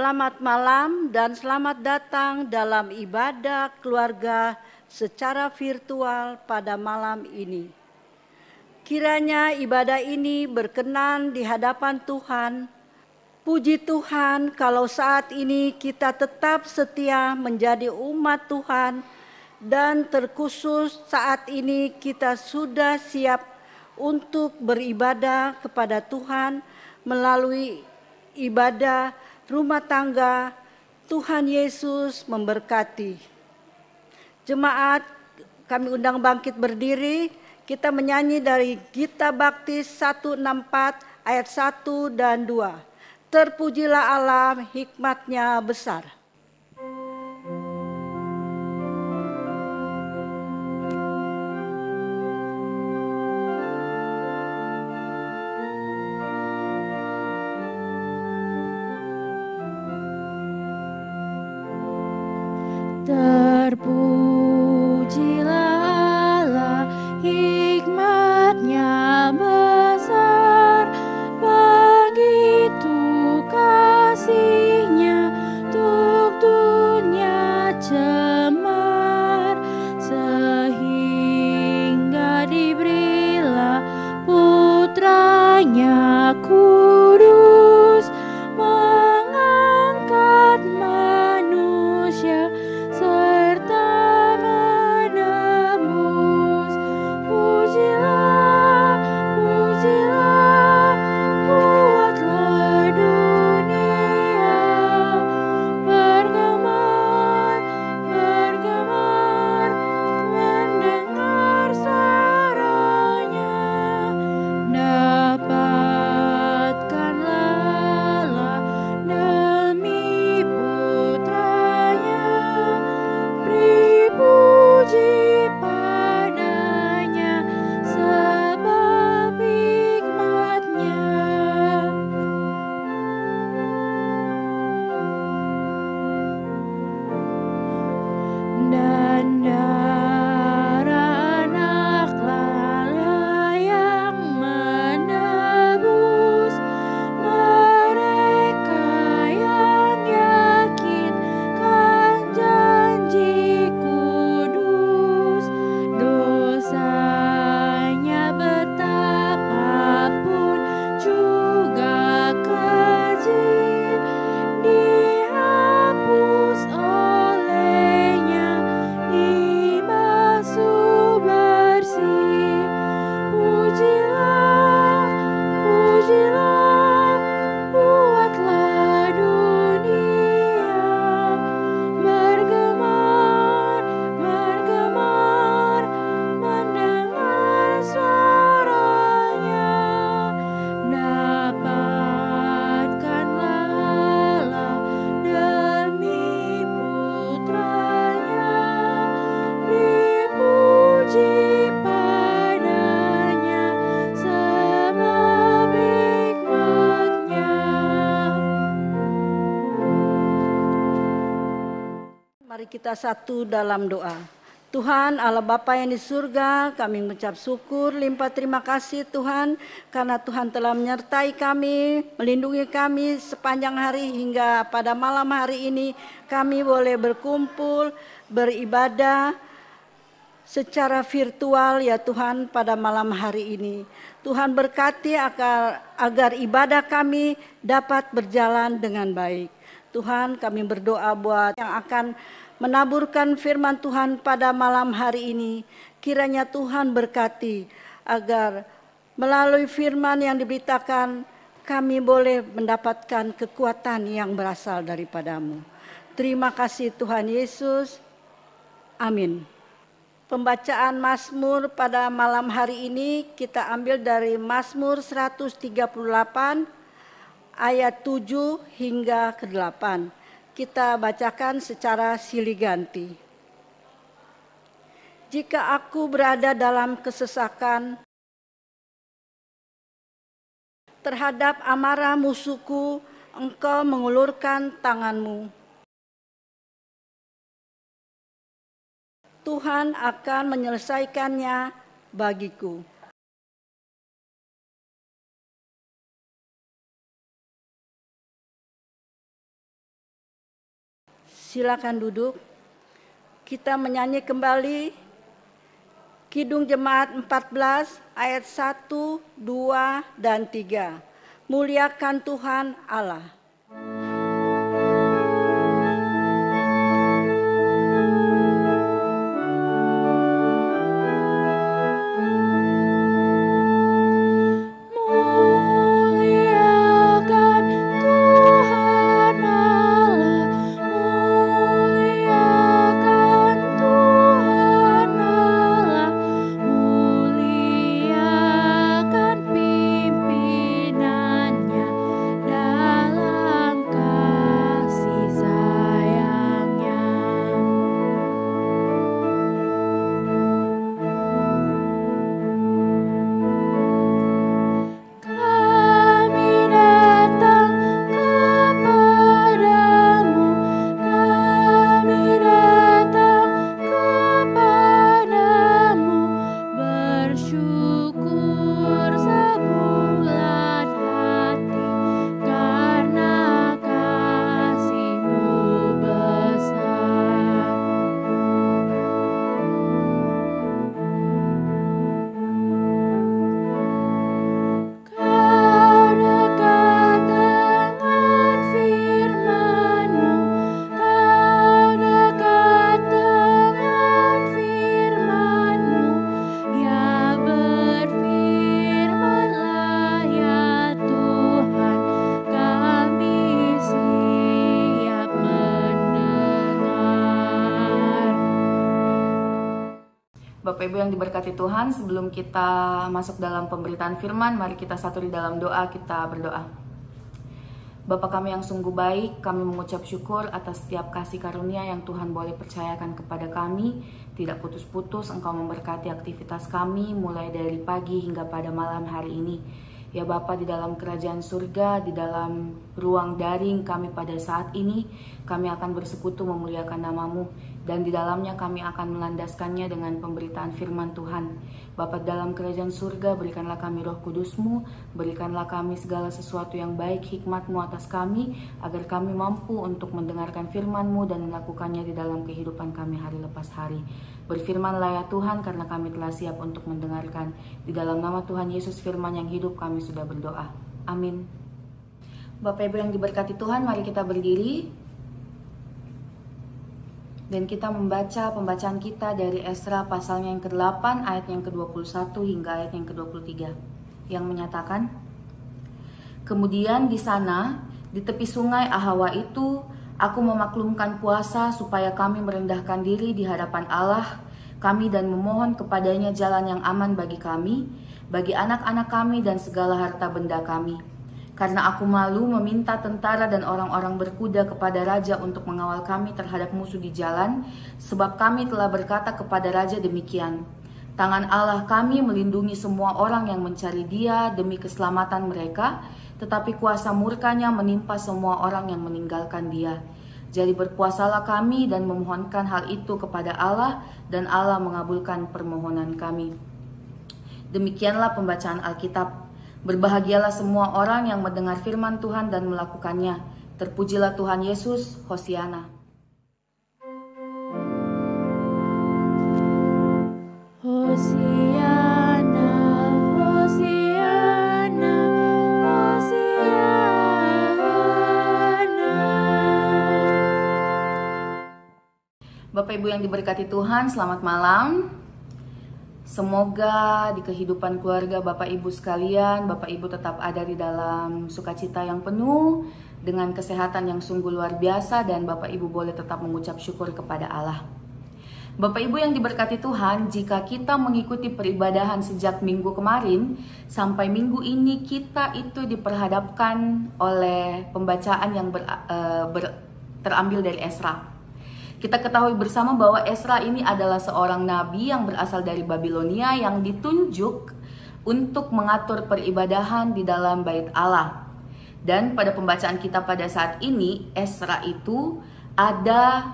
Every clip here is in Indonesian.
Selamat malam dan selamat datang dalam ibadah keluarga secara virtual pada malam ini. Kiranya ibadah ini berkenan di hadapan Tuhan. Puji Tuhan kalau saat ini kita tetap setia menjadi umat Tuhan dan terkhusus saat ini kita sudah siap untuk beribadah kepada Tuhan melalui ibadah rumah tangga. Tuhan Yesus memberkati. Jemaat, kami undang bangkit berdiri. Kita menyanyi dari Gita Baptis 164 ayat 1 dan 2. Terpujilah Allah, hikmat-Nya besar. Terpujilah Allah, hikmat-Nya besar, begitu kasih-Nya untuk dunia cemar, sehingga diberilah putranya kudus, mengangkat manusia serta menebus. Pujilah, pujilah, buatlah dunia bergemar, bergemar, mendengar suaranya. Dapatkanlah demi putranya, beri puji padanya sebab hikmat-Nya. Dan darah anak-Allah yang menebus mereka yang yakinkan janji kudus. Dosanya betapapun juga keji, dihapus olehnya, dibasuh bersih. Pujilah, pujilah, buatlah dunia bergemar, bergemar, mendengar suaranya. Dapatkanlah demi putranya, dipuji padanya sebab hikmat-Nya. Mari kita satu dalam doa. Tuhan Allah Bapa yang di surga, kami mengucap syukur, limpah terima kasih Tuhan, karena Tuhan telah menyertai kami, melindungi kami sepanjang hari hingga pada malam hari ini kami boleh berkumpul, beribadah secara virtual ya Tuhan pada malam hari ini. Tuhan berkati agar ibadah kami dapat berjalan dengan baik. Tuhan, kami berdoa buat yang akan menaburkan firman Tuhan pada malam hari ini. Kiranya Tuhan berkati agar melalui firman yang diberitakan kami boleh mendapatkan kekuatan yang berasal daripadamu. Terima kasih Tuhan Yesus. Amin. Pembacaan Mazmur pada malam hari ini kita ambil dari Mazmur 138 ayat 7 hingga ke-8. Kita bacakan secara silih ganti. Jika aku berada dalam kesesakan terhadap amarah musuhku, Engkau mengulurkan tangan-Mu. Tuhan akan menyelesaikannya bagiku. Silakan duduk. Kita menyanyi kembali Kidung Jemaat 14 ayat 1, 2, dan 3. Muliakan Tuhan Allah. Bapak Ibu yang diberkati Tuhan, sebelum kita masuk dalam pemberitaan firman, mari kita satu di dalam doa, kita berdoa. Bapa kami yang sungguh baik, kami mengucap syukur atas setiap kasih karunia yang Tuhan boleh percayakan kepada kami. Tidak putus-putus Engkau memberkati aktivitas kami mulai dari pagi hingga pada malam hari ini. Ya Bapa, di dalam kerajaan surga, di dalam ruang daring kami pada saat ini, kami akan bersekutu memuliakan nama-Mu. Dan di dalamnya kami akan melandaskannya dengan pemberitaan firman Tuhan. Bapa dalam kerajaan surga, berikanlah kami roh kudus-Mu, berikanlah kami segala sesuatu yang baik, hikmat-Mu atas kami, agar kami mampu untuk mendengarkan firman-Mu dan melakukannya di dalam kehidupan kami hari lepas hari. Berfirmanlah ya Tuhan, karena kami telah siap untuk mendengarkan. Di dalam nama Tuhan Yesus firman yang hidup, kami sudah berdoa. Amin. Bapak Ibu yang diberkati Tuhan, mari kita berdiri. Dan kita membaca pembacaan kita dari Esra pasalnya yang ke-8 ayat yang ke-21 hingga ayat yang ke-23 yang menyatakan, kemudian di sana di tepi sungai Ahawa itu aku memaklumkan puasa supaya kami merendahkan diri di hadapan Allah kami dan memohon kepadanya jalan yang aman bagi kami, bagi anak-anak kami dan segala harta benda kami. Karena aku malu meminta tentara dan orang-orang berkuda kepada raja untuk mengawal kami terhadap musuh di jalan, sebab kami telah berkata kepada raja demikian, tangan Allah kami melindungi semua orang yang mencari Dia demi keselamatan mereka, tetapi kuasa murkanya menimpa semua orang yang meninggalkan Dia. Jadi berpuasalah kami dan memohonkan hal itu kepada Allah, dan Allah mengabulkan permohonan kami. Demikianlah pembacaan Alkitab. Berbahagialah semua orang yang mendengar firman Tuhan dan melakukannya. Terpujilah Tuhan Yesus, Hosiana. Hosiana, Hosiana, Hosiana. Bapak Ibu yang diberkati Tuhan, selamat malam. Semoga di kehidupan keluarga Bapak Ibu sekalian, Bapak Ibu tetap ada di dalam sukacita yang penuh, dengan kesehatan yang sungguh luar biasa, dan Bapak Ibu boleh tetap mengucap syukur kepada Allah. Bapak Ibu yang diberkati Tuhan, jika kita mengikuti peribadahan sejak minggu kemarin sampai minggu ini, kita itu diperhadapkan oleh pembacaan yang terambil dari Esra. Kita ketahui bersama bahwa Esra ini adalah seorang nabi yang berasal dari Babilonia yang ditunjuk untuk mengatur peribadahan di dalam bait Allah. Dan pada pembacaan kita pada saat ini, Esra itu ada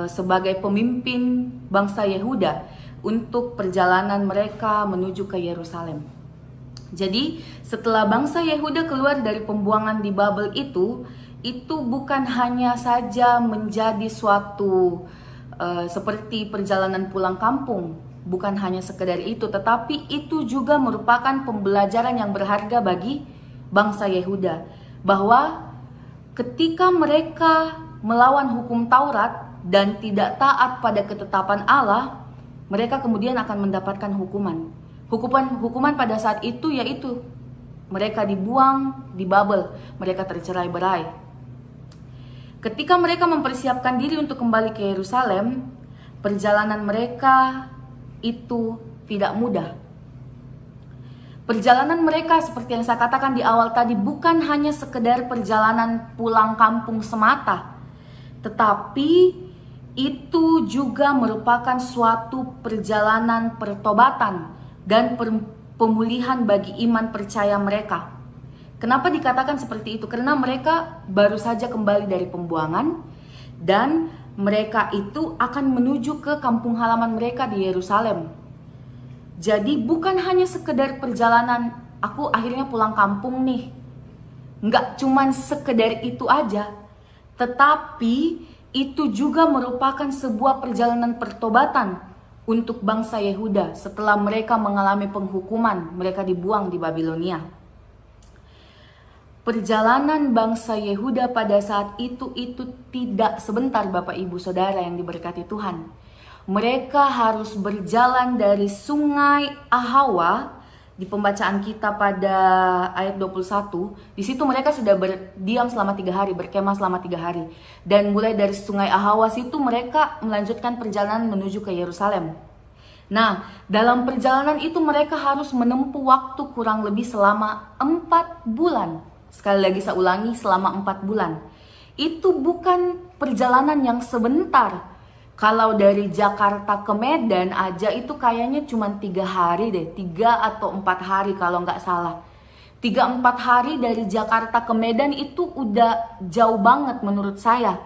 sebagai pemimpin bangsa Yehuda untuk perjalanan mereka menuju ke Yerusalem. Jadi setelah bangsa Yehuda keluar dari pembuangan di Babel itu, itu bukan hanya saja menjadi suatu seperti perjalanan pulang kampung, bukan hanya sekedar itu, tetapi itu juga merupakan pembelajaran yang berharga bagi bangsa Yehuda, bahwa ketika mereka melawan hukum Taurat dan tidak taat pada ketetapan Allah, mereka kemudian akan mendapatkan hukuman. Hukuman pada saat itu yaitu mereka dibuang di Babel, mereka tercerai-berai. Ketika mereka mempersiapkan diri untuk kembali ke Yerusalem, perjalanan mereka itu tidak mudah. Perjalanan mereka seperti yang saya katakan di awal tadi bukan hanya sekedar perjalanan pulang kampung semata, tetapi itu juga merupakan suatu perjalanan pertobatan dan pemulihan bagi iman percaya mereka. Kenapa dikatakan seperti itu? Karena mereka baru saja kembali dari pembuangan dan mereka itu akan menuju ke kampung halaman mereka di Yerusalem. Jadi bukan hanya sekedar perjalanan, aku akhirnya pulang kampung nih. Nggak cuman sekedar itu aja, tetapi itu juga merupakan sebuah perjalanan pertobatan untuk bangsa Yehuda setelah mereka mengalami penghukuman, mereka dibuang di Babilonia. Perjalanan bangsa Yehuda pada saat itu tidak sebentar, Bapak Ibu Saudara yang diberkati Tuhan. Mereka harus berjalan dari sungai Ahawa. Di pembacaan kita pada ayat 21, di situ mereka sudah berdiam selama 3 hari, berkemah selama 3 hari. Dan mulai dari sungai Ahawa situ mereka melanjutkan perjalanan menuju ke Yerusalem. Nah, dalam perjalanan itu mereka harus menempuh waktu kurang lebih selama 4 bulan. Sekali lagi saya ulangi, selama 4 bulan. Itu bukan perjalanan yang sebentar. Kalau dari Jakarta ke Medan aja itu kayaknya cuma 3 hari deh. 3 atau 4 hari kalau nggak salah. 3-4 hari dari Jakarta ke Medan itu udah jauh banget menurut saya.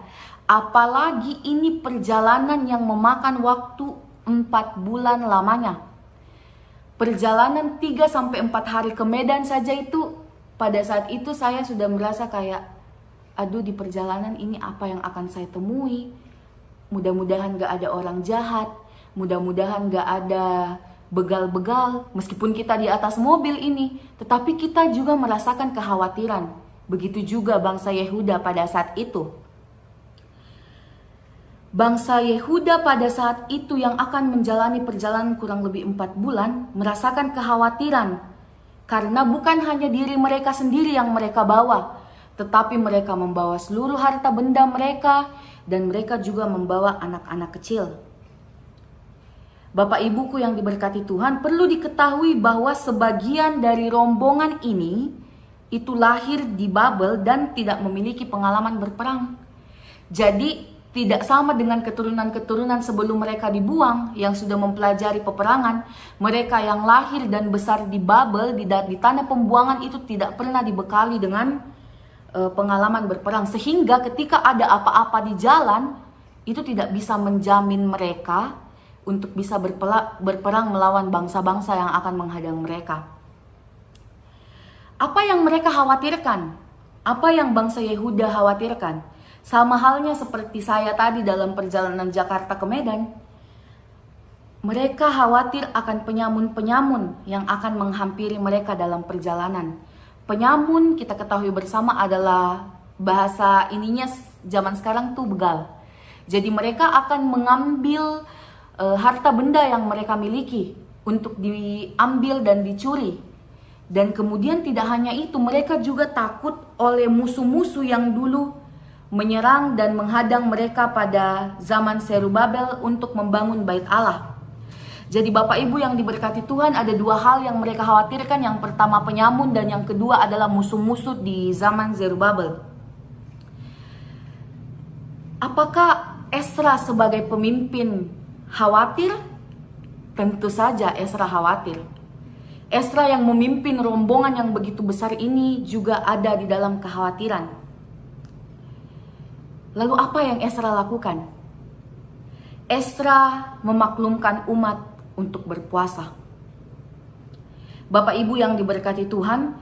Apalagi ini perjalanan yang memakan waktu 4 bulan lamanya. Perjalanan 3-4 hari ke Medan saja itu, pada saat itu saya sudah merasa kayak, aduh, di perjalanan ini apa yang akan saya temui? Mudah-mudahan gak ada orang jahat, mudah-mudahan gak ada begal-begal. Meskipun kita di atas mobil ini, tetapi kita juga merasakan kekhawatiran. Begitu juga bangsa Yehuda pada saat itu. Bangsa Yehuda pada saat itu yang akan menjalani perjalanan kurang lebih 4 bulan, merasakan kekhawatiran. Karena bukan hanya diri mereka sendiri yang mereka bawa, tetapi mereka membawa seluruh harta benda mereka, dan mereka juga membawa anak-anak kecil. Bapak Ibuku yang diberkati Tuhan, perlu diketahui bahwa sebagian dari rombongan ini itu lahir di Babel dan tidak memiliki pengalaman berperang. Jadi tidak sama dengan keturunan-keturunan sebelum mereka dibuang yang sudah mempelajari peperangan. Mereka yang lahir dan besar di Babel, di tanah pembuangan itu tidak pernah dibekali dengan pengalaman berperang. Sehingga ketika ada apa-apa di jalan, itu tidak bisa menjamin mereka untuk bisa berperang melawan bangsa-bangsa yang akan menghadang mereka. Apa yang mereka khawatirkan? Apa yang bangsa Yehuda khawatirkan? Sama halnya seperti saya tadi dalam perjalanan Jakarta ke Medan. Mereka khawatir akan penyamun-penyamun yang akan menghampiri mereka dalam perjalanan. Penyamun kita ketahui bersama adalah bahasa ininya zaman sekarang tuh begal. Jadi mereka akan mengambil harta benda yang mereka miliki untuk diambil dan dicuri. Dan kemudian tidak hanya itu, mereka juga takut oleh musuh-musuh yang dulu menyerang dan menghadang mereka pada zaman Zerubabel untuk membangun bait Allah. Jadi Bapak Ibu yang diberkati Tuhan, ada 2 hal yang mereka khawatirkan. Yang pertama penyamun dan yang kedua adalah musuh-musuh di zaman Zerubabel. Apakah Esra sebagai pemimpin khawatir? Tentu saja Esra khawatir. Esra yang memimpin rombongan yang begitu besar ini juga ada di dalam kekhawatiran. Lalu apa yang Esra lakukan? Esra memaklumkan umat untuk berpuasa. Bapak Ibu yang diberkati Tuhan,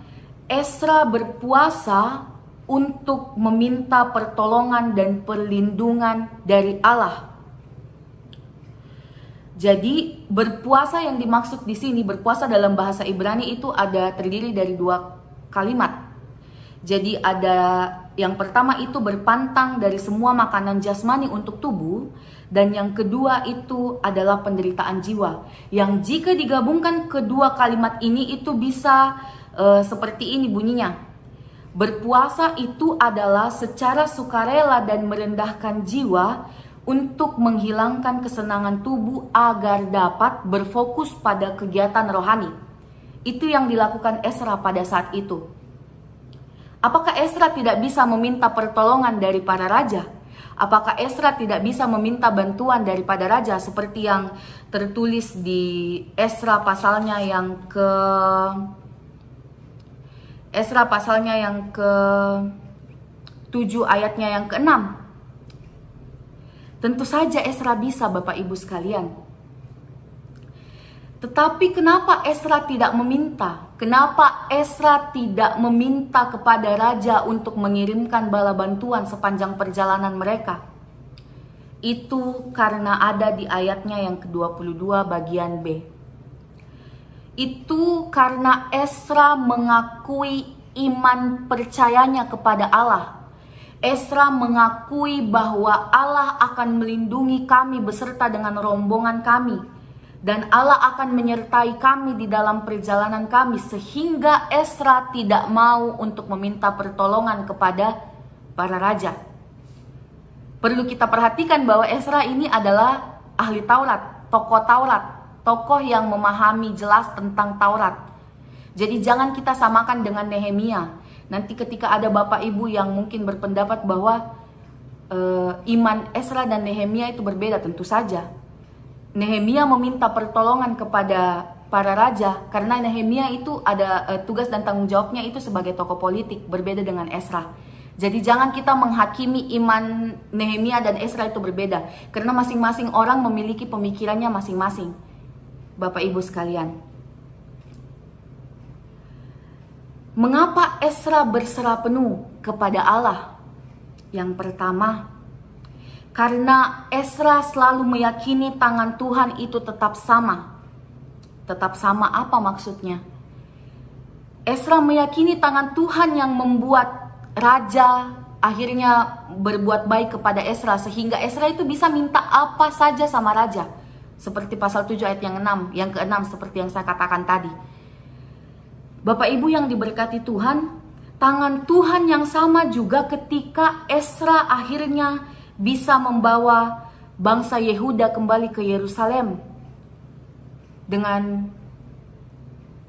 Esra berpuasa untuk meminta pertolongan dan perlindungan dari Allah. Jadi berpuasa yang dimaksud di sini, berpuasa dalam bahasa Ibrani itu ada terdiri dari 2 kalimat. Jadi ada yang pertama itu berpantang dari semua makanan jasmani untuk tubuh, dan yang kedua itu adalah penderitaan jiwa. Yang jika digabungkan kedua kalimat ini itu bisa seperti ini bunyinya. Berpuasa itu adalah secara sukarela dan merendahkan jiwa untuk menghilangkan kesenangan tubuh agar dapat berfokus pada kegiatan rohani. Itu yang dilakukan Ezra pada saat itu. Apakah Ezra tidak bisa meminta pertolongan dari para raja? Apakah Ezra tidak bisa meminta bantuan daripada raja seperti yang tertulis di Ezra pasalnya yang ke-7 ayatnya yang ke-6? Tentu saja Ezra bisa, Bapak Ibu sekalian. Tetapi kenapa Ezra tidak meminta? Kenapa Ezra tidak meminta kepada raja untuk mengirimkan bala bantuan sepanjang perjalanan mereka? Itu karena ada di ayatnya yang ke-22 bagian B. Itu karena Ezra mengakui iman percayanya kepada Allah. Ezra mengakui bahwa Allah akan melindungi kami beserta dengan rombongan kami, dan Allah akan menyertai kami di dalam perjalanan kami, sehingga Ezra tidak mau untuk meminta pertolongan kepada para raja. Perlu kita perhatikan bahwa Ezra ini adalah ahli Taurat, tokoh yang memahami jelas tentang Taurat. Jadi jangan kita samakan dengan Nehemia. Nanti ketika ada Bapak Ibu yang mungkin berpendapat bahwa iman Ezra dan Nehemia itu berbeda, tentu saja. Nehemia meminta pertolongan kepada para raja karena Nehemia itu ada tugas dan tanggung jawabnya itu sebagai tokoh politik, berbeda dengan Ezra. Jadi jangan kita menghakimi iman Nehemia dan Ezra itu berbeda, karena masing-masing orang memiliki pemikirannya masing-masing. Bapak Ibu sekalian, mengapa Ezra berserah penuh kepada Allah? Yang pertama, karena Ezra selalu meyakini tangan Tuhan itu tetap sama. Tetap sama apa maksudnya? Ezra meyakini tangan Tuhan yang membuat raja akhirnya berbuat baik kepada Ezra, sehingga Ezra itu bisa minta apa saja sama raja. Seperti pasal 7 ayat yang ke-6 seperti yang saya katakan tadi. Bapak Ibu yang diberkati Tuhan, tangan Tuhan yang sama juga ketika Ezra akhirnya bisa membawa bangsa Yehuda kembali ke Yerusalem dengan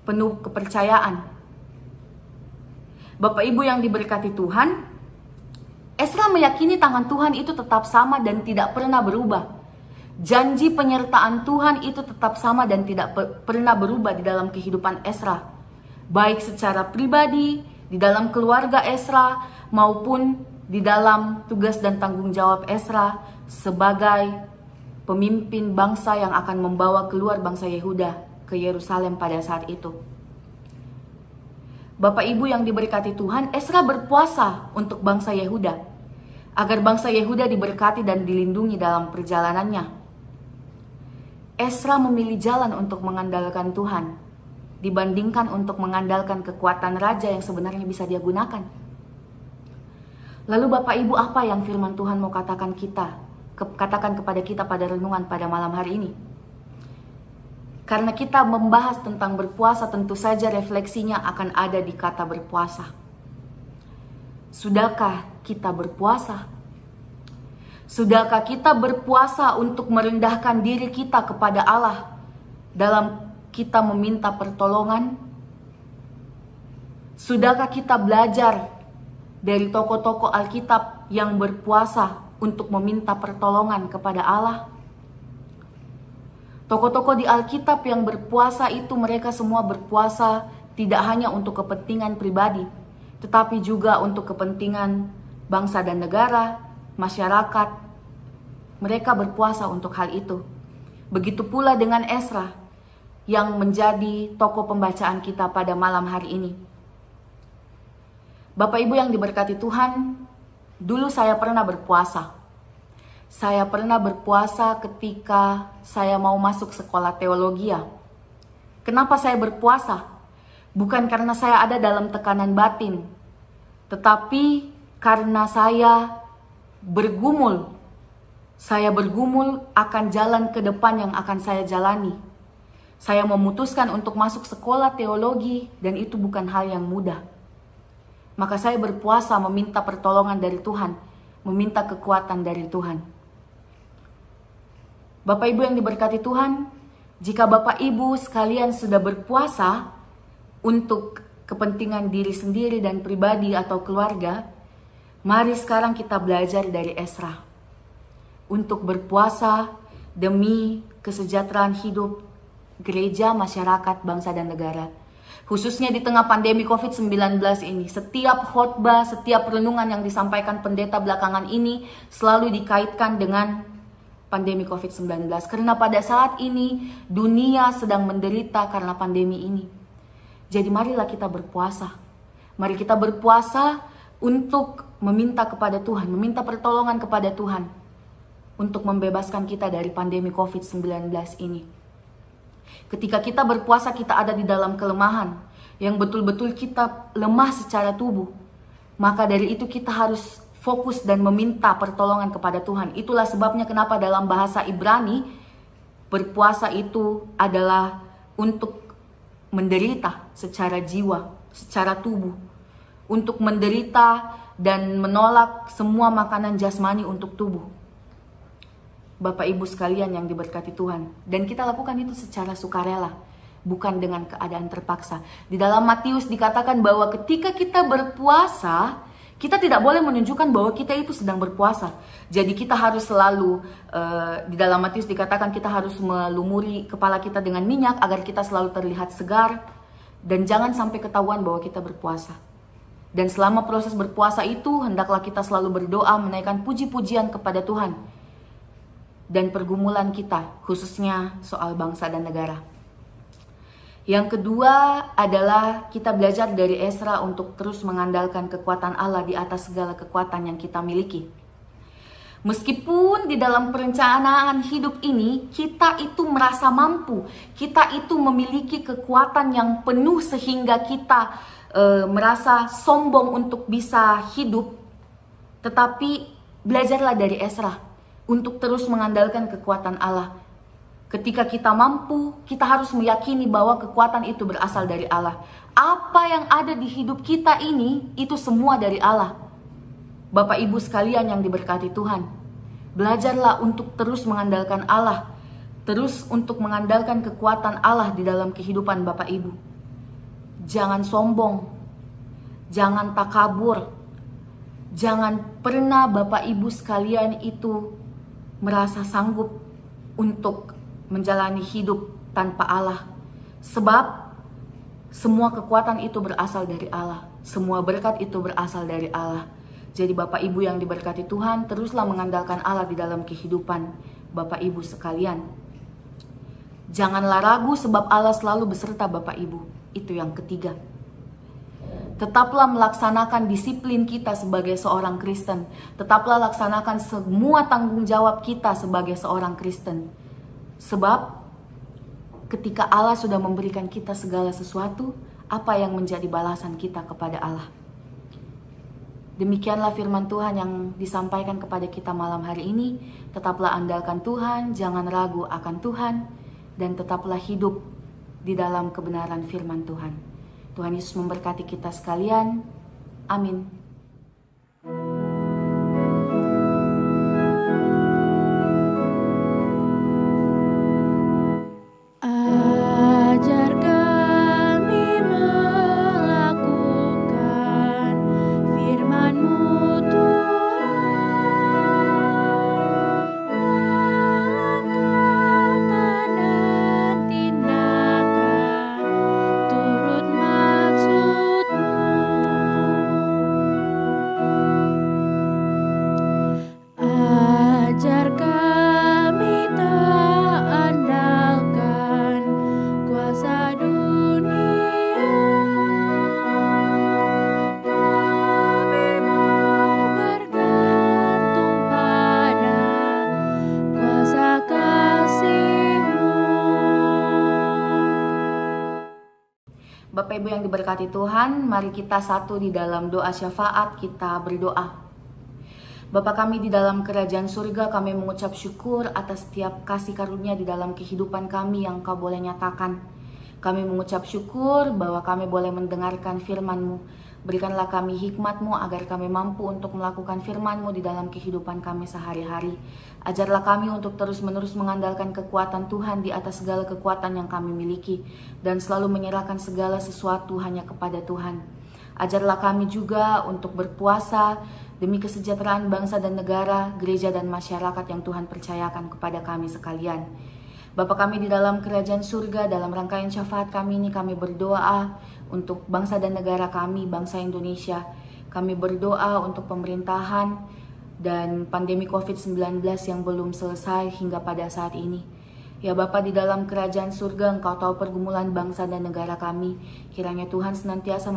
penuh kepercayaan. Bapak Ibu yang diberkati Tuhan, Ezra meyakini tangan Tuhan itu tetap sama dan tidak pernah berubah. Janji penyertaan Tuhan itu tetap sama dan tidak pernah berubah di dalam kehidupan Ezra, baik secara pribadi, di dalam keluarga Ezra, maupun di dalam tugas dan tanggung jawab Ezra sebagai pemimpin bangsa yang akan membawa keluar bangsa Yehuda ke Yerusalem pada saat itu. Bapak Ibu yang diberkati Tuhan, Ezra berpuasa untuk bangsa Yehuda, agar bangsa Yehuda diberkati dan dilindungi dalam perjalanannya. Ezra memilih jalan untuk mengandalkan Tuhan dibandingkan untuk mengandalkan kekuatan raja yang sebenarnya bisa dia gunakan. Lalu Bapak Ibu, apa yang firman Tuhan mau katakan kepada kita pada renungan pada malam hari ini? Karena kita membahas tentang berpuasa, tentu saja refleksinya akan ada di kata berpuasa. Sudahkah kita berpuasa? Sudahkah kita berpuasa untuk merendahkan diri kita kepada Allah dalam kita meminta pertolongan? Sudahkah kita belajar dari tokoh-tokoh Alkitab yang berpuasa untuk meminta pertolongan kepada Allah? Tokoh-tokoh di Alkitab yang berpuasa itu mereka semua berpuasa tidak hanya untuk kepentingan pribadi, tetapi juga untuk kepentingan bangsa dan negara, masyarakat. Mereka berpuasa untuk hal itu. Begitu pula dengan Ezra yang menjadi tokoh pembacaan kita pada malam hari ini. Bapak Ibu yang diberkati Tuhan, dulu saya pernah berpuasa. Saya pernah berpuasa ketika saya mau masuk sekolah teologi. Kenapa saya berpuasa? Bukan karena saya ada dalam tekanan batin, tetapi karena saya bergumul. Saya bergumul akan jalan ke depan yang akan saya jalani. Saya memutuskan untuk masuk sekolah teologi dan itu bukan hal yang mudah. Maka saya berpuasa meminta pertolongan dari Tuhan, meminta kekuatan dari Tuhan. Bapak Ibu yang diberkati Tuhan, jika Bapak Ibu sekalian sudah berpuasa untuk kepentingan diri sendiri dan pribadi atau keluarga, mari sekarang kita belajar dari Ezra untuk berpuasa demi kesejahteraan hidup gereja, masyarakat, bangsa, dan negara. Khususnya di tengah pandemi COVID-19 ini, setiap khotbah, setiap renungan yang disampaikan pendeta belakangan ini selalu dikaitkan dengan pandemi COVID-19. Karena pada saat ini dunia sedang menderita karena pandemi ini. Jadi marilah kita berpuasa. Mari kita berpuasa untuk meminta kepada Tuhan, meminta pertolongan kepada Tuhan untuk membebaskan kita dari pandemi COVID-19 ini. Ketika kita berpuasa, kita ada di dalam kelemahan, yang betul-betul kita lemah secara tubuh. Maka dari itu kita harus fokus dan meminta pertolongan kepada Tuhan. Itulah sebabnya kenapa dalam bahasa Ibrani, berpuasa itu adalah untuk menderita secara jiwa, secara tubuh. Untuk menderita dan menolak semua makanan jasmani untuk tubuh. Bapak Ibu sekalian yang diberkati Tuhan. Dan kita lakukan itu secara sukarela, bukan dengan keadaan terpaksa. Di dalam Matius dikatakan bahwa ketika kita berpuasa, kita tidak boleh menunjukkan bahwa kita itu sedang berpuasa. Jadi kita harus selalu, di dalam Matius dikatakan kita harus melumuri kepala kita dengan minyak agar kita selalu terlihat segar. Dan jangan sampai ketahuan bahwa kita berpuasa. Dan selama proses berpuasa itu, hendaklah kita selalu berdoa menaikkan puji-pujian kepada Tuhan. Dan pergumulan kita, khususnya soal bangsa dan negara. Yang kedua adalah kita belajar dari Ezra untuk terus mengandalkan kekuatan Allah di atas segala kekuatan yang kita miliki. Meskipun di dalam perencanaan hidup ini kita itu merasa mampu, kita itu memiliki kekuatan yang penuh sehingga kita merasa sombong untuk bisa hidup, tetapi belajarlah dari Ezra untuk terus mengandalkan kekuatan Allah. Ketika kita mampu, kita harus meyakini bahwa kekuatan itu berasal dari Allah. Apa yang ada di hidup kita ini, itu semua dari Allah. Bapak Ibu sekalian yang diberkati Tuhan, belajarlah untuk terus mengandalkan Allah. Terus untuk mengandalkan kekuatan Allah di dalam kehidupan Bapak Ibu. Jangan sombong, jangan takabur, jangan pernah Bapak Ibu sekalian itu merasa sanggup untuk menjalani hidup tanpa Allah. Sebab semua kekuatan itu berasal dari Allah. Semua berkat itu berasal dari Allah. Jadi Bapak Ibu yang diberkati Tuhan, teruslah mengandalkan Allah di dalam kehidupan Bapak Ibu sekalian. Janganlah ragu sebab Allah selalu beserta Bapak Ibu. Itu yang ketiga. Tetaplah melaksanakan disiplin kita sebagai seorang Kristen. Tetaplah laksanakan semua tanggung jawab kita sebagai seorang Kristen. Sebab ketika Allah sudah memberikan kita segala sesuatu, apa yang menjadi balasan kita kepada Allah? Demikianlah firman Tuhan yang disampaikan kepada kita malam hari ini. Tetaplah andalkan Tuhan, jangan ragu akan Tuhan, dan tetaplah hidup di dalam kebenaran firman Tuhan. Tuhan Yesus memberkati kita sekalian. Amin. Ajar kami melakukan firman-Mu Tuhan, dalam kata dan tindakan turut maksud-Mu. Bapak Ibu yang diberkati Tuhan, mari kita satu di dalam doa syafaat, kita berdoa. Bapa kami di dalam kerajaan surga, kami mengucap syukur atas setiap kasih karunia di dalam kehidupan kami yang Kau boleh nyatakan. Kami mengucap syukur bahwa kami boleh mendengarkan firman-Mu. Berikanlah kami hikmat-Mu agar kami mampu untuk melakukan firman-Mu di dalam kehidupan kami sehari-hari. Ajarlah kami untuk terus-menerus mengandalkan kekuatan Tuhan di atas segala kekuatan yang kami miliki, dan selalu menyerahkan segala sesuatu hanya kepada Tuhan. Ajarlah kami juga untuk berpuasa demi kesejahteraan bangsa dan negara, gereja dan masyarakat yang Tuhan percayakan kepada kami sekalian. Bapa kami di dalam kerajaan surga, dalam rangkaian syafaat kami ini kami berdoa untuk bangsa dan negara kami, bangsa Indonesia. Kami berdoa untuk pemerintahan dan pandemi COVID-19 yang belum selesai hingga pada saat ini. Ya Bapa, di dalam kerajaan surga Engkau tahu pergumulan bangsa dan negara kami. Kiranya Tuhan senantiasa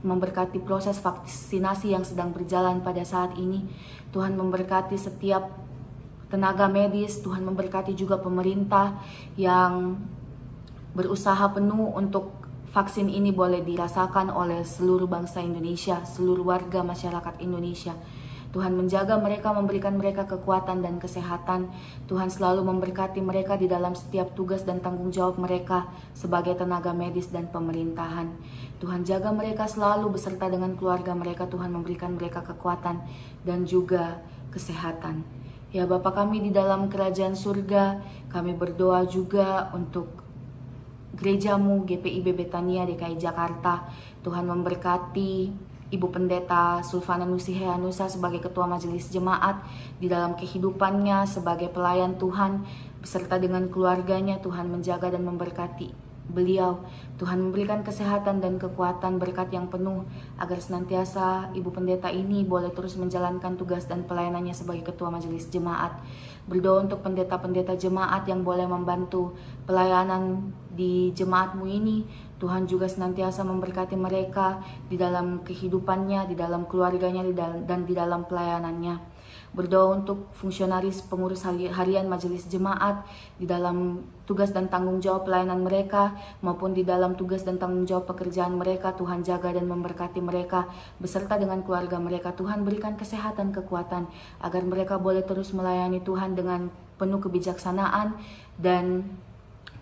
memberkati proses vaksinasi yang sedang berjalan pada saat ini. Tuhan memberkati setiap tenaga medis, Tuhan memberkati juga pemerintah yang berusaha penuh untuk vaksin ini boleh dirasakan oleh seluruh bangsa Indonesia, seluruh warga masyarakat Indonesia. Tuhan menjaga mereka, memberikan mereka kekuatan dan kesehatan. Tuhan selalu memberkati mereka di dalam setiap tugas dan tanggung jawab mereka sebagai tenaga medis dan pemerintahan. Tuhan jaga mereka selalu beserta dengan keluarga mereka. Tuhan memberikan mereka kekuatan dan juga kesehatan. Ya Bapa kami di dalam kerajaan surga, kami berdoa juga untuk gereja-Mu GPIB Betania DKI Jakarta. Tuhan memberkati Ibu Pendeta Sulfana Nusiheanusa sebagai Ketua Majelis Jemaat di dalam kehidupannya sebagai pelayan Tuhan beserta dengan keluarganya. Tuhan menjaga dan memberkati beliau. Tuhan memberikan kesehatan dan kekuatan berkat yang penuh agar senantiasa Ibu Pendeta ini boleh terus menjalankan tugas dan pelayanannya sebagai Ketua Majelis Jemaat. Berdoa untuk pendeta-pendeta jemaat yang boleh membantu pelayanan di jemaat-Mu ini. Tuhan juga senantiasa memberkati mereka di dalam kehidupannya, di dalam keluarganya, dan di dalam pelayanannya. Berdoa untuk fungsionaris pengurus harian majelis jemaat di dalam tugas dan tanggung jawab pelayanan mereka maupun di dalam tugas dan tanggung jawab pekerjaan mereka. Tuhan jaga dan memberkati mereka beserta dengan keluarga mereka. Tuhan berikan kesehatan, kekuatan agar mereka boleh terus melayani Tuhan dengan penuh kebijaksanaan, dan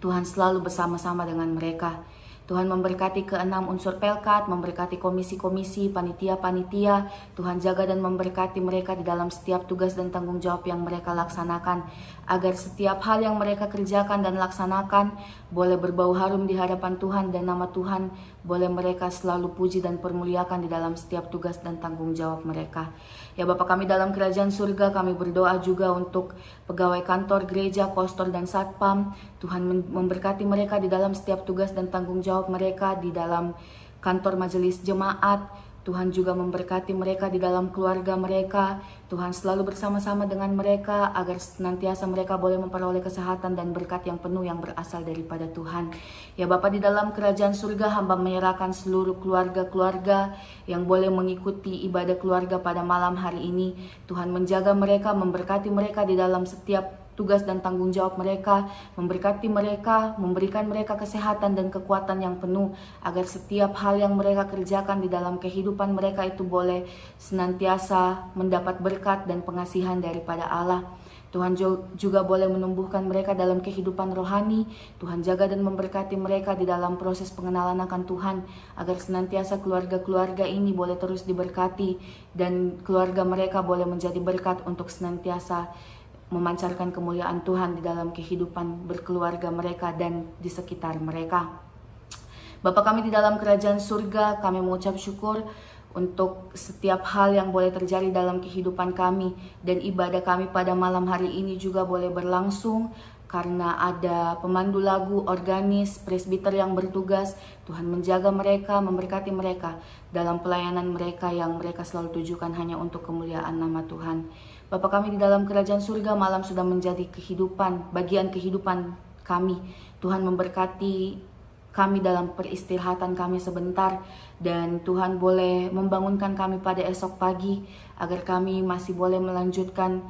Tuhan selalu bersama-sama dengan mereka. Tuhan memberkati keenam unsur Pelkat, memberkati komisi-komisi, panitia-panitia. Tuhan jaga dan memberkati mereka di dalam setiap tugas dan tanggung jawab yang mereka laksanakan, agar setiap hal yang mereka kerjakan dan laksanakan boleh berbau harum di hadapan Tuhan, dan nama Tuhan boleh mereka selalu puji dan permuliakan di dalam setiap tugas dan tanggung jawab mereka. Ya Bapa kami dalam kerajaan surga, kami berdoa juga untuk pegawai kantor, gereja, kostor, dan satpam. Tuhan memberkati mereka di dalam setiap tugas dan tanggung jawab mereka di dalam kantor majelis jemaat. Tuhan juga memberkati mereka di dalam keluarga mereka. Tuhan selalu bersama-sama dengan mereka agar senantiasa mereka boleh memperoleh kesehatan dan berkat yang penuh yang berasal daripada Tuhan. Ya Bapa, di dalam kerajaan surga hamba menyerahkan seluruh keluarga-keluarga yang boleh mengikuti ibadah keluarga pada malam hari ini. Tuhan menjaga mereka, memberkati mereka di dalam setiap tugas dan tanggung jawab mereka, memberkati mereka, memberikan mereka kesehatan dan kekuatan yang penuh agar setiap hal yang mereka kerjakan di dalam kehidupan mereka itu boleh senantiasa mendapat berkat dan pengasihan daripada Allah. Tuhan juga boleh menumbuhkan mereka dalam kehidupan rohani. Tuhan jaga dan memberkati mereka di dalam proses pengenalan akan Tuhan agar senantiasa keluarga-keluarga ini boleh terus diberkati dan keluarga mereka boleh menjadi berkat untuk senantiasa memancarkan kemuliaan Tuhan di dalam kehidupan berkeluarga mereka dan di sekitar mereka. Bapa kami di dalam kerajaan surga, kami mengucap syukur untuk setiap hal yang boleh terjadi dalam kehidupan kami, dan ibadah kami pada malam hari ini juga boleh berlangsung karena ada pemandu lagu, organis, presbiter yang bertugas. Tuhan menjaga mereka, memberkati mereka dalam pelayanan mereka yang mereka selalu tujukan hanya untuk kemuliaan nama Tuhan. Bapa kami di dalam kerajaan surga, malam sudah menjadi kehidupan, bagian kehidupan kami. Tuhan memberkati kami dalam peristirahatan kami sebentar, dan Tuhan boleh membangunkan kami pada esok pagi agar kami masih boleh melanjutkan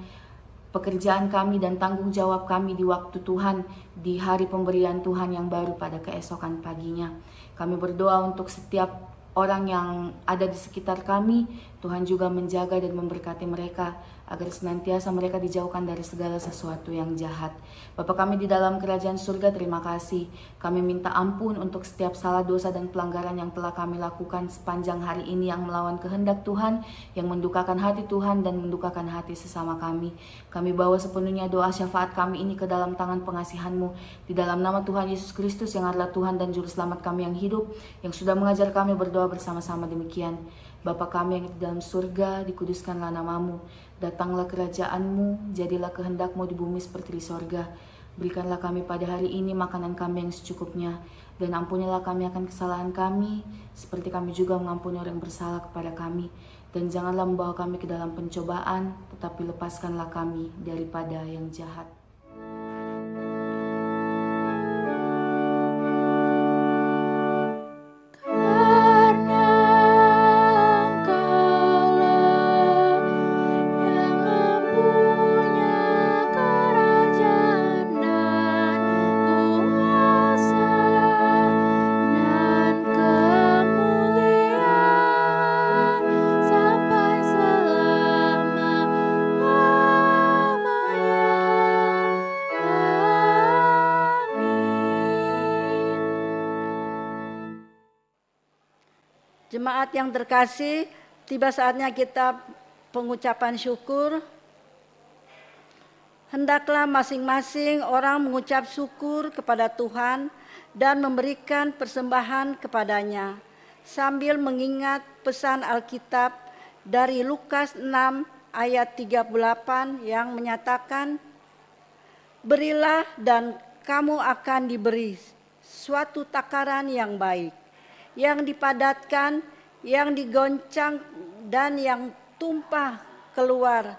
pekerjaan kami dan tanggung jawab kami di waktu Tuhan, di hari pemberian Tuhan yang baru pada keesokan paginya. Kami berdoa untuk setiap orang yang ada di sekitar kami, Tuhan juga menjaga dan memberkati mereka, agar senantiasa mereka dijauhkan dari segala sesuatu yang jahat. Bapa kami di dalam kerajaan surga, terima kasih. Kami minta ampun untuk setiap salah dosa dan pelanggaran yang telah kami lakukan sepanjang hari ini yang melawan kehendak Tuhan, yang mendukakan hati Tuhan dan mendukakan hati sesama kami. Kami bawa sepenuhnya doa syafaat kami ini ke dalam tangan pengasihan-Mu. Di dalam nama Tuhan Yesus Kristus yang adalah Tuhan dan Juru Selamat kami yang hidup, yang sudah mengajar kami berdoa bersama-sama demikian. Bapa kami yang di dalam surga, dikuduskanlah nama-Mu. Datanglah kerajaan-Mu, jadilah kehendak-Mu di bumi seperti di sorga. Berikanlah kami pada hari ini makanan kami yang secukupnya, dan ampunilah kami akan kesalahan kami, seperti kami juga mengampuni orang yang bersalah kepada kami. Dan janganlah membawa kami ke dalam pencobaan, tetapi lepaskanlah kami daripada yang jahat. Jemaat yang terkasih, tiba saatnya kita pengucapan syukur. Hendaklah masing-masing orang mengucap syukur kepada Tuhan dan memberikan persembahan kepadanya, sambil mengingat pesan Alkitab dari Lukas 6 ayat 38 yang menyatakan, "Berilah dan kamu akan diberi suatu takaran yang baik, yang dipadatkan, yang digoncang, dan yang tumpah keluar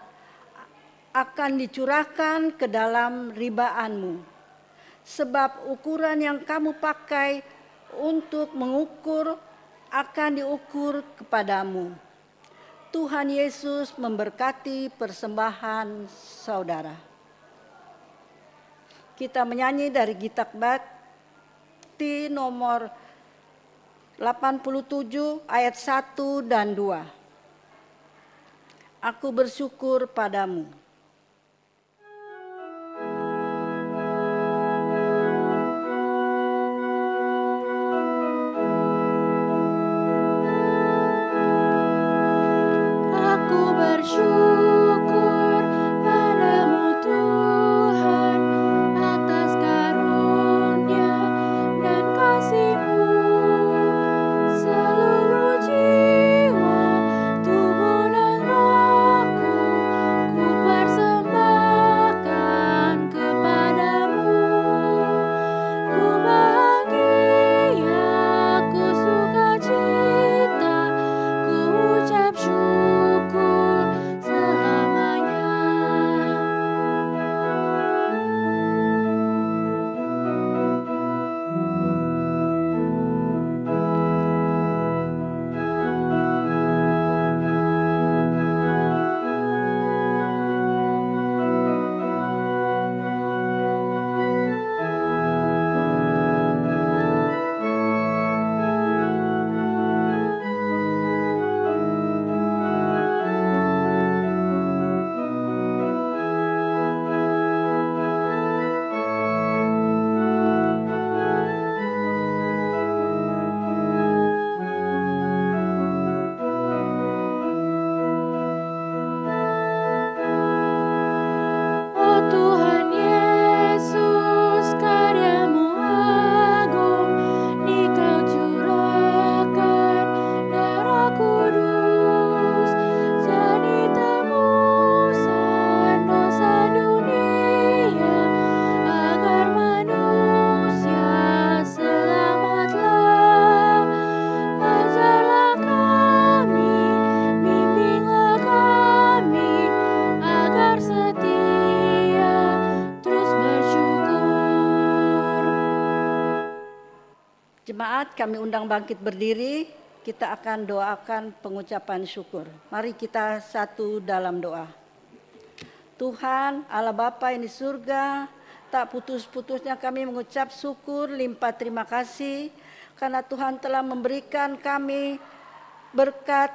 akan dicurahkan ke dalam ribaanmu. Sebab ukuran yang kamu pakai untuk mengukur akan diukur kepadamu." Tuhan Yesus memberkati persembahan saudara. Kita menyanyi dari Kitab Bakti nomor 87 ayat 1 dan 2. Aku bersyukur padamu. Aku bersyukur padamu Tuhan atas karunia dan kasih-Mu. Seluruh jiwa, tubuh dan rohku ku persembahkan kepadamu. Ku bahagia, ku sukacita, ku ucap syukur selamanya. Oh Tuhan Yesus, karya-Mu agung, Dikau curahkan darah kudus, jadi tebusan dosa dunia, agar manusia selamatlah. Ajarlah kami, bimbinglah kami, agar setia terus bersyukur. Jemaat, kami undang bangkit berdiri. Kita akan doakan pengucapan syukur. Mari kita satu dalam doa. Tuhan Allah Bapa yang di surga, tak putus-putusnya kami mengucap syukur, limpah terima kasih karena Tuhan telah memberikan kami berkat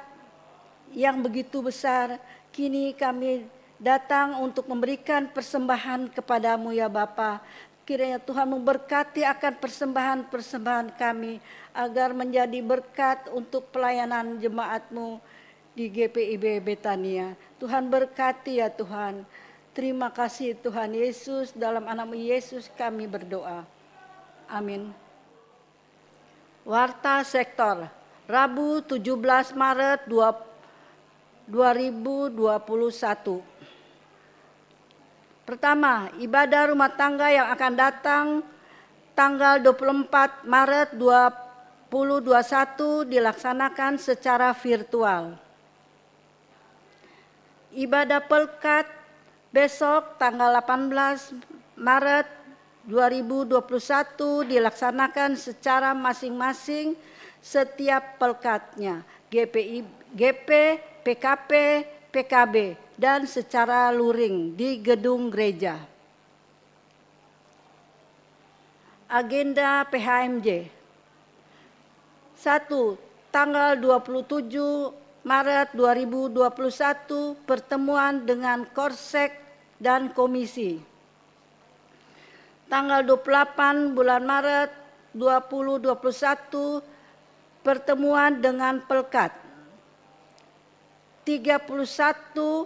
yang begitu besar. Kini kami datang untuk memberikan persembahan kepadamu ya Bapa. Kiranya Tuhan memberkati akan persembahan-persembahan kami agar menjadi berkat untuk pelayanan jemaat-Mu di GPIB Betania. Tuhan berkati ya Tuhan. Terima kasih Tuhan Yesus, dalam nama Yesus kami berdoa. Amin. Warta Sektor, Rabu 17 Maret 2021. Pertama, ibadah rumah tangga yang akan datang tanggal 24 Maret 2021 dilaksanakan secara virtual. Ibadah pelkat besok tanggal 18 Maret 2021 dilaksanakan secara masing-masing setiap pelkatnya, GP, PKP, PKB, dan secara luring di gedung gereja. Agenda PHMJ. 1. Tanggal 27 Maret 2021 pertemuan dengan Korsek dan Komisi. Tanggal 28 bulan Maret 2021 pertemuan dengan Pelkat. 31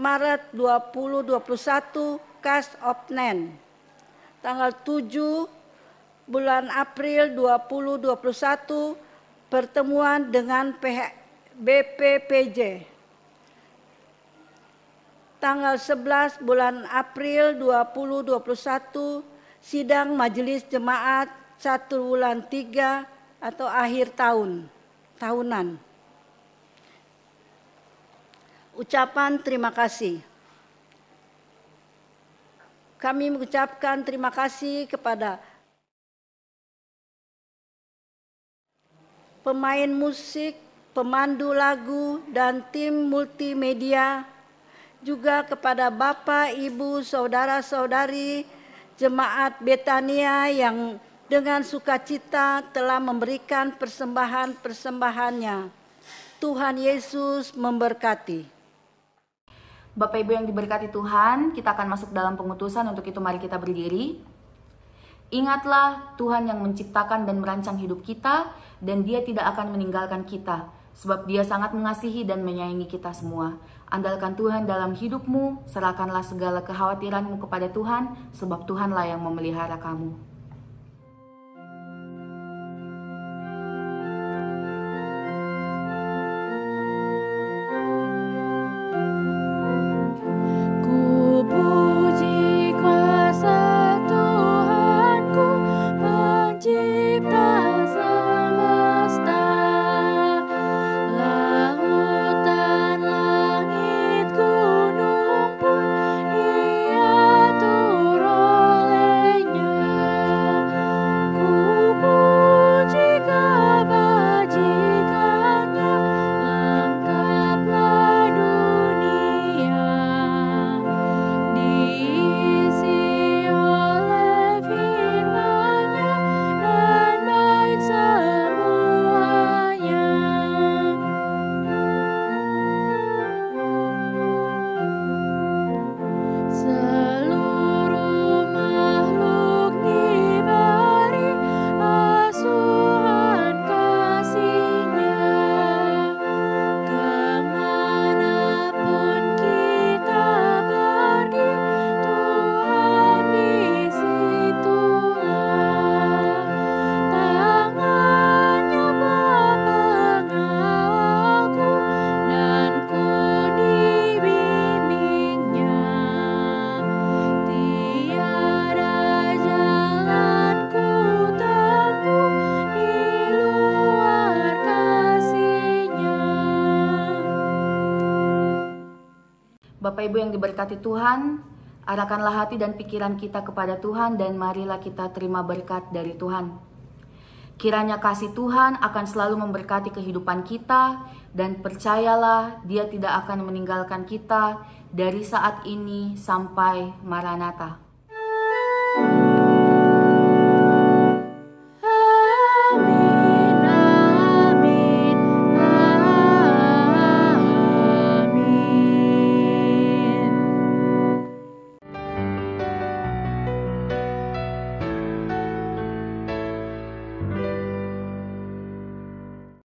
Maret 2021 Cast of Nen. Tanggal 7 bulan April 2021 pertemuan dengan BPPJ. Tanggal 11 bulan April 2021 sidang majelis jemaat 1 bulan 3 atau akhir tahunan. Ucapan terima kasih. Kami mengucapkan terima kasih kepada pemain musik, pemandu lagu, dan tim multimedia, juga kepada Bapak, Ibu, Saudara-saudari Jemaat Betania yang dengan sukacita telah memberikan persembahan-persembahannya. Tuhan Yesus memberkati. Bapak Ibu yang diberkati Tuhan, kita akan masuk dalam pengutusan. Untuk itu mari kita berdiri. Ingatlah Tuhan yang menciptakan dan merancang hidup kita, dan Dia tidak akan meninggalkan kita, sebab Dia sangat mengasihi dan menyayangi kita semua. Andalkan Tuhan dalam hidupmu, serahkanlah segala kekhawatiranmu kepada Tuhan, sebab Tuhanlah yang memelihara kamu. Bapak Ibu yang diberkati Tuhan, arahkanlah hati dan pikiran kita kepada Tuhan dan marilah kita terima berkat dari Tuhan. Kiranya kasih Tuhan akan selalu memberkati kehidupan kita, dan percayalah Dia tidak akan meninggalkan kita dari saat ini sampai Maranatha.